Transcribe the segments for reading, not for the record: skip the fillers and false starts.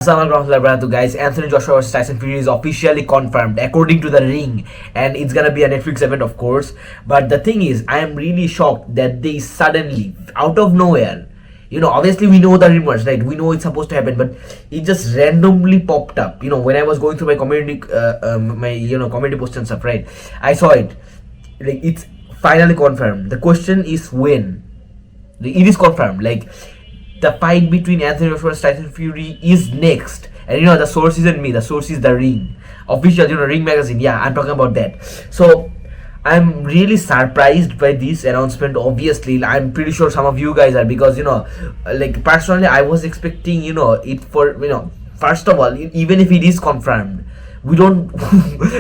Assalamualaikum guys. Anthony Joshua vs Tyson Fury is officially confirmed according to the ring, and it's gonna be a Netflix event, of course. But the thing is, I am really shocked that they suddenly, out of nowhere, obviously we know the rumors, right? We know it's supposed to happen, but it just randomly popped up. When I was going through my community, community posts and stuff, right? I saw it. Like it's finally confirmed. The question is when. It is confirmed. Like, the fight between Anthony Joshua and Tyson Fury is next. And the source isn't me, the source is the Ring. Official, Ring magazine. Yeah, I'm talking about that. So I'm really surprised by this announcement. Obviously, I'm pretty sure some of you guys are, because like personally I was expecting it for first of all, even if it is confirmed, we don't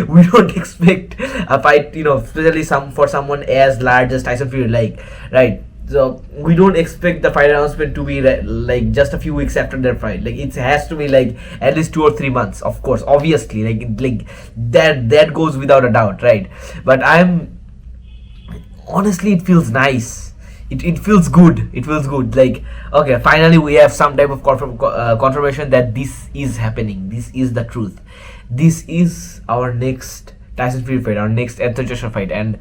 we don't expect a fight, especially for someone as large as Tyson Fury, like, right? So we don't expect the fight announcement to be like just a few weeks after their fight. Like, it has to be like at least 2 or 3 months, of course, obviously, like that goes without a doubt, right? But honestly, it feels nice. It feels good. It feels good. Like, okay, finally we have some type of confirmation that this is happening. This is the truth. This is our next Tyson Fury fight, our next Anthony Joshua fight. And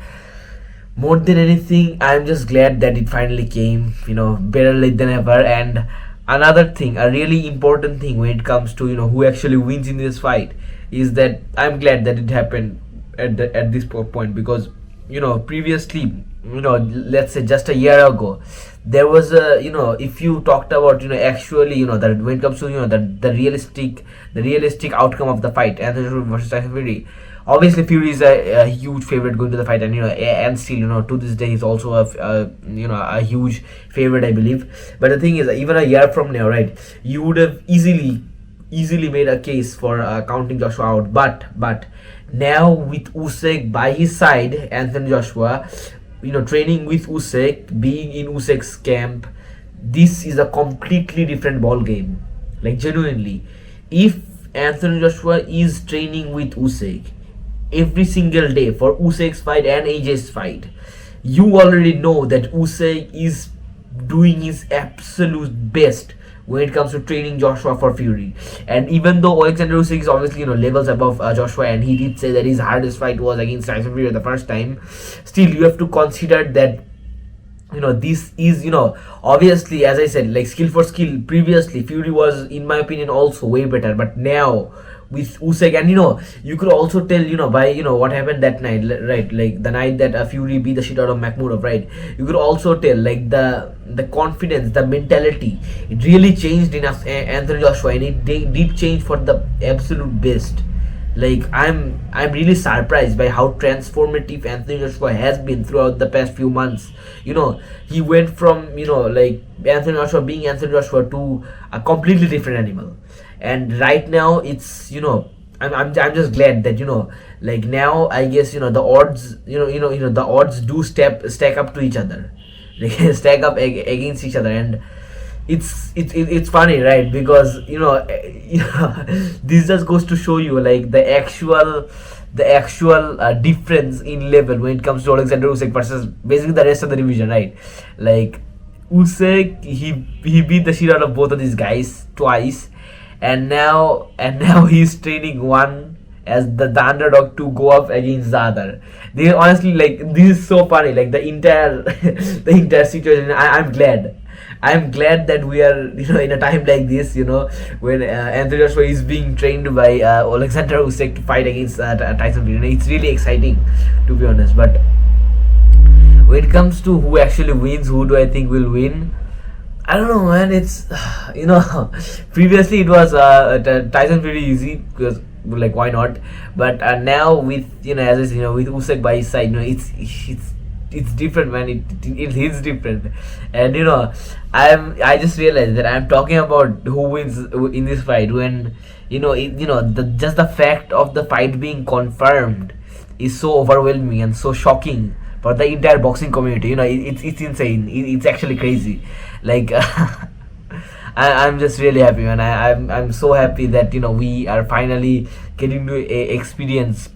more than anything, I'm just glad that it finally came. Better late than ever. And another thing, a really important thing when it comes to who actually wins in this fight, is that I'm glad that it happened at this point, because previously, let's say just a year ago, there was a if you talked about actually that when it comes to the realistic outcome of the fight, Anthony versus Tyson Fury, obviously Fury is a huge favorite going to the fight, and still to this day he's also a huge favorite, I believe. But the thing is, even a year from now, right, you would have easily made a case for counting Joshua out. But now, with Usyk by his side, Anthony Joshua, training with Usyk, being in Usyk's camp, this is a completely different ball game. Like, genuinely, if Anthony Joshua is training with Usyk every single day for Usyk's fight and AJ's fight, you already know that Usyk is doing his absolute best when it comes to training Joshua for Fury. And even though Alexander Usyk is obviously levels above Joshua, and he did say that his hardest fight was against Tyson Fury the first time, still you have to consider that this is obviously, as I said, like, skill for skill. Previously Fury was, in my opinion, also way better, but now with Usyk, and you could also tell by what happened that night, right? Like the night that Fury beat the shit out of Makhmudov, right? You could also tell, like, the confidence, the mentality, it really changed in Anthony Joshua, and it did change for the absolute best. Like, I'm really surprised by how transformative Anthony Joshua has been throughout the past few months. He went from like Anthony Joshua being Anthony Joshua to a completely different animal. And right now, it's I'm just glad that like, now I guess the odds the odds do stack up to each other, like stack up against each other. And it's funny, right? Because this just goes to show you, like, the actual difference in level when it comes to Alexander Usyk versus basically the rest of the division, right? Like, Usyk, he beat the shit out of both of these guys twice, and now he's training one as the underdog to go up against the other. They honestly, like, this is so funny, like the entire the entire situation. I'm glad that we are in a time like this, when Anthony Joshua is being trained by Alexander Usyk to fight against Tyson Fury. It's really exciting, to be honest. But when it comes to who actually wins, who do I think will win, I don't know, man. It's previously it was Tyson Fury easy, because, like, why not? But now with as I said, with Usyk by his side, it's different, man. It hits different. And I just realized that I'm talking about who wins in this fight when just the fact of the fight being confirmed is so overwhelming and so shocking for the entire boxing community. It's insane. It's actually crazy. Like, I'm just really happy, man. I'm so happy that we are finally getting to experience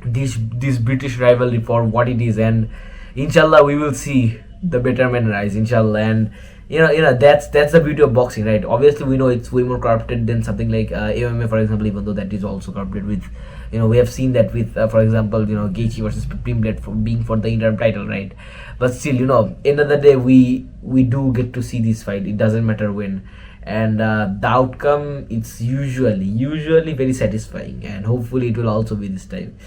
this British rivalry for what it is. And inshallah we will see the better men rise, inshallah. And that's the beauty of boxing, right? Obviously we know it's way more corrupted than something like MMA, for example, even though that is also corrupted with, we have seen that with for example, Gaethje versus Supreme Blade for being for the interim title, right? But still, end of the day, we do get to see this fight. It doesn't matter when, and the outcome, it's usually very satisfying, and hopefully it will also be this time.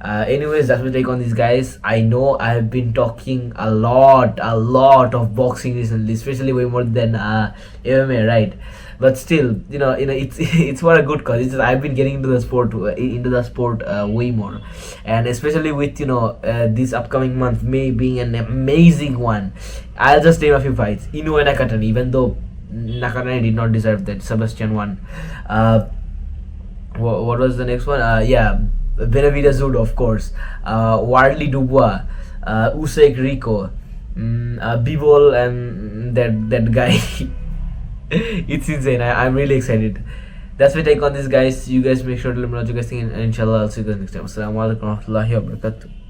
Anyways, that's my take on these guys. I know I have been talking a lot of boxing recently, especially way more than MMA, right? But still, it's it's for a good cause. It's just I've been getting into the sport way more, and especially with this upcoming month, May being an amazing one. I'll just name a few fights. Inu and Nakatani, even though Nakatani did not deserve that. Sebastian won. What was the next one? Yeah, Benavidez Zudo, of course. Wardley Dubois, Usyk Rico, Bivol, and that guy. It's insane. I'm really excited. That's my take on this, guys. You guys make sure to let me know what you guys think, and inshallah I'll see you guys next time. Assalamu alaikum warahmatullahi wabarakatuh.